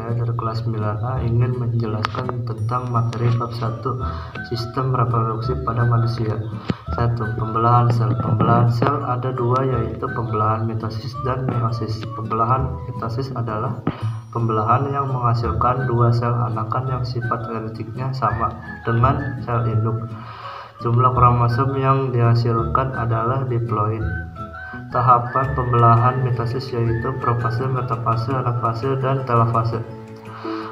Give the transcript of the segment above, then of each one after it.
saya dari kelas 9A ingin menjelaskan tentang materi bab 1 sistem reproduksi pada manusia. 1. Pembelahan sel. Pembelahan sel ada dua, yaitu pembelahan mitosis dan meiosis. Pembelahan mitosis adalah pembelahan yang menghasilkan dua sel anakan yang sifat genetiknya sama dengan sel induk. Jumlah kromosom yang dihasilkan adalah diploid. Tahapan pembelahan mitosis yaitu profase, metafase, anafase, dan telofase.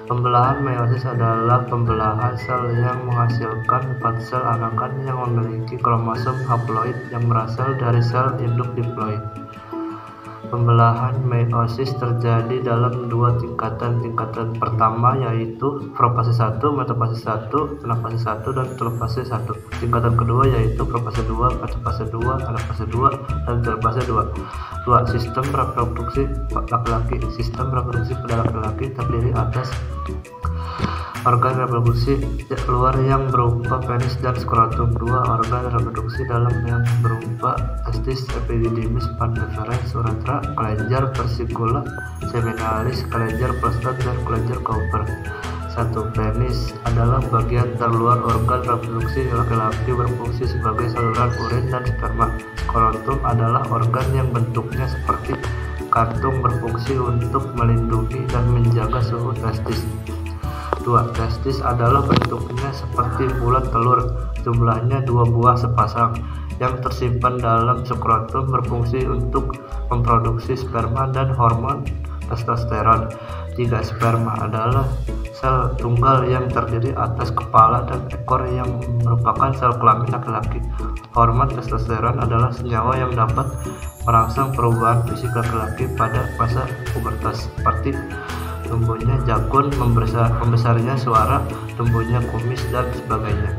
Pembelahan meiosis adalah pembelahan sel yang menghasilkan 4 sel anakan yang memiliki kromosom haploid yang berasal dari sel induk diploid. Pembelahan meiosis terjadi dalam dua tingkatan. Tingkatan pertama yaitu profase 1, metafase 1, anafase 1, dan telofase 1. Tingkatan kedua yaitu profase 2, metafase 2, anafase 2, dan telofase 2. 2. Sistem reproduksi laki-laki. Sistem reproduksi pada laki-laki terdiri atas organ reproduksi luar yang berupa penis dan skrotum. 2. Organ reproduksi dalam yang berupa testis, epididymis, pars deferens, uretra, kelenjar versicula, seminalis, kelenjar prostat, dan kelenjar Cowper. 1. Penis adalah bagian terluar organ reproduksi laki-laki berfungsi sebagai saluran urin dan sperma. Skrotum adalah organ yang bentuknya seperti kantung berfungsi untuk melindungi dan menjaga suhu testis. 2. Testis adalah bentuknya seperti bulat telur, jumlahnya 2 buah sepasang, yang tersimpan dalam skrotum berfungsi untuk memproduksi sperma dan hormon testosteron. 3. Sperma adalah sel tunggal yang terdiri atas kepala dan ekor yang merupakan sel kelamin laki-laki. Hormon testosteron adalah senyawa yang dapat merangsang perubahan fisik laki-laki pada masa pubertas, seperti tumbuhnya jakun, membesarnya suara, tumbuhnya kumis, dan sebagainya.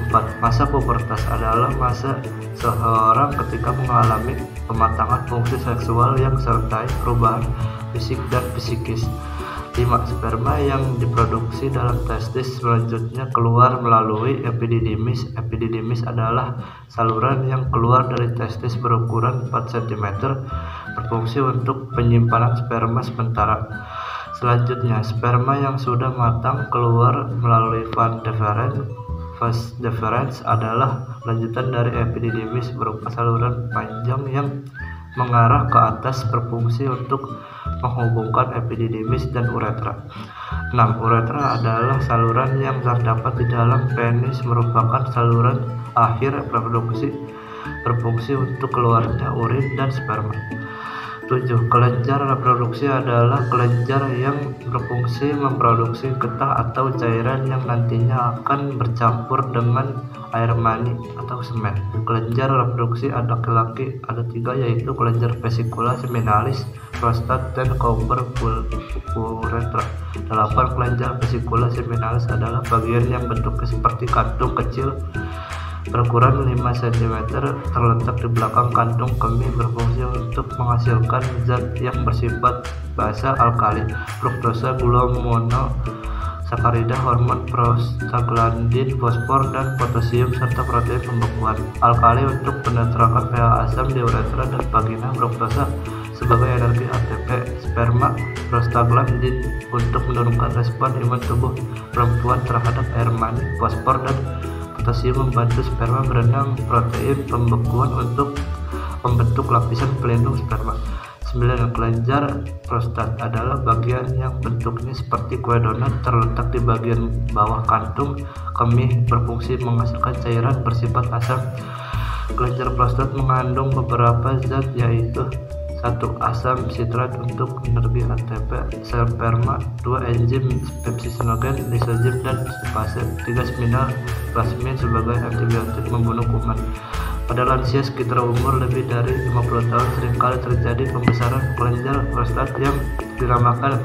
4. Masa pubertas adalah masa seseorang ketika mengalami pematangan fungsi seksual yang disertai perubahan fisik dan psikis. 5. Sperma yang diproduksi dalam testis selanjutnya keluar melalui epididymis. Epididymis adalah saluran yang keluar dari testis berukuran 4 cm, berfungsi untuk penyimpanan sperma sementara. Selanjutnya, sperma yang sudah matang keluar melalui vas deferens. Vas deferens adalah lanjutan dari epididymis berupa saluran panjang yang mengarah ke atas berfungsi untuk menghubungkan epididymis dan uretra. 6. Uretra adalah saluran yang terdapat di dalam penis, merupakan saluran akhir reproduksi berfungsi untuk keluarnya urin dan sperma. 7. Kelenjar reproduksi adalah kelenjar yang berfungsi memproduksi getah atau cairan yang nantinya akan bercampur dengan air mani atau semen. Kelenjar reproduksi laki-laki ada 3, yaitu kelenjar vesicula, seminalis, prostat, dan Cowper uretra. 8. Kelenjar vesicula seminalis adalah bagian yang bentuknya seperti kantung kecil berukuran 5 cm terletak di belakang kantung kemih, berfungsi untuk menghasilkan zat yang bersifat basa alkali, fruktosa, gula monosakarida, hormon prostaglandin, fosfor, dan potasium, serta protein pembekuan. Alkali untuk menetralkan pH asam di uretra dan vagina, fruktosa sebagai energi ATP, sperma, prostaglandin untuk menurunkan respon imun tubuh perempuan terhadap air mani, fosfor dan potasium membantu sperma berenang, protein pembekuan untuk membentuk lapisan pelindung sperma. 9. Kelenjar prostat adalah bagian yang bentuknya seperti kue donat terletak di bagian bawah kantung kemih, berfungsi menghasilkan cairan bersifat asam. Kelenjar prostat mengandung beberapa zat, yaitu 1. Asam sitrat untuk energi ATP sperma, 2. Enzim pepsisinogen, lisozim, dan stipase, 3. Seminal plasmin sebagai antibiotik membunuh kuman. Pada lansia sekitar umur lebih dari 50 tahun seringkali terjadi pembesaran kelenjar prostat yang dinamakan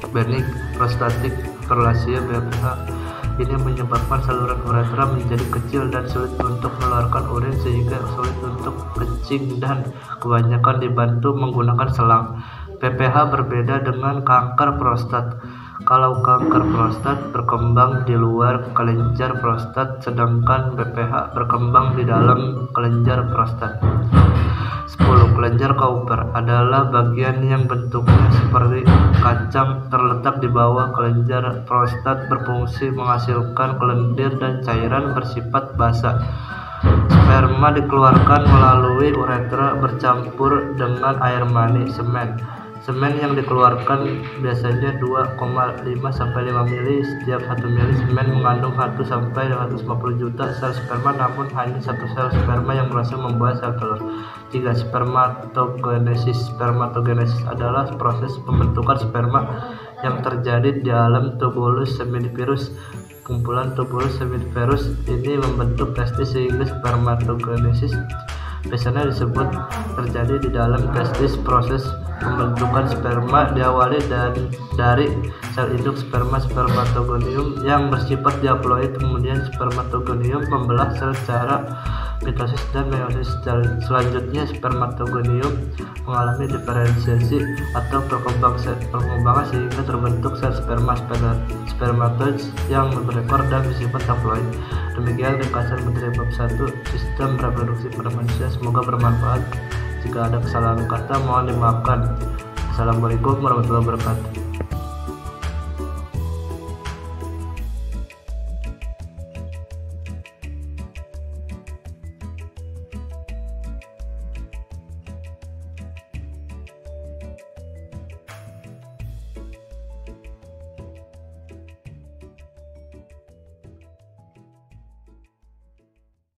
benign prostatic hyperplasia (BPH). Ini menyebabkan saluran uretra menjadi kecil dan sulit untuk mengeluarkan urin, sehingga sulit untuk kencing dan kebanyakan dibantu menggunakan selang. BPH berbeda dengan kanker prostat. Kalau kanker prostat berkembang di luar kelenjar prostat, sedangkan BPH berkembang di dalam kelenjar prostat. 10. Kelenjar Cowper adalah bagian yang bentuknya seperti kacang terletak di bawah kelenjar prostat, berfungsi menghasilkan lendir dan cairan bersifat basah. Sperma dikeluarkan melalui uretra bercampur dengan air mani. Semen yang dikeluarkan biasanya 2,5 sampai 5 mili. Setiap 1 mili semen mengandung 1 sampai 150 juta sel sperma, namun hanya 1 sel sperma yang berhasil membuat sel telur. 3. Spermatogenesis. Spermatogenesis adalah proses pembentukan sperma yang terjadi di dalam tubulus seminiferus. Kumpulan tubulus seminiferus ini membentuk testis, sehingga spermatogenesis biasanya disebut terjadi di dalam testis. Proses pembentukan sperma diawali dari sel induk sperma, spermatogonium, yang bersifat diploid. Kemudian spermatogonium membelah sel secara mitosis dan meiosis. Selanjutnya spermatogonium mengalami diferensiasi atau perkembangan sehingga terbentuk sel spermatoid yang berekor dan bersifat haploid. Demikian ringkasan materi bab 1 sistem reproduksi pada manusia. Semoga bermanfaat. Jika ada kesalahan kata mohon dimaafkan. Assalamualaikum warahmatullahi wabarakatuh.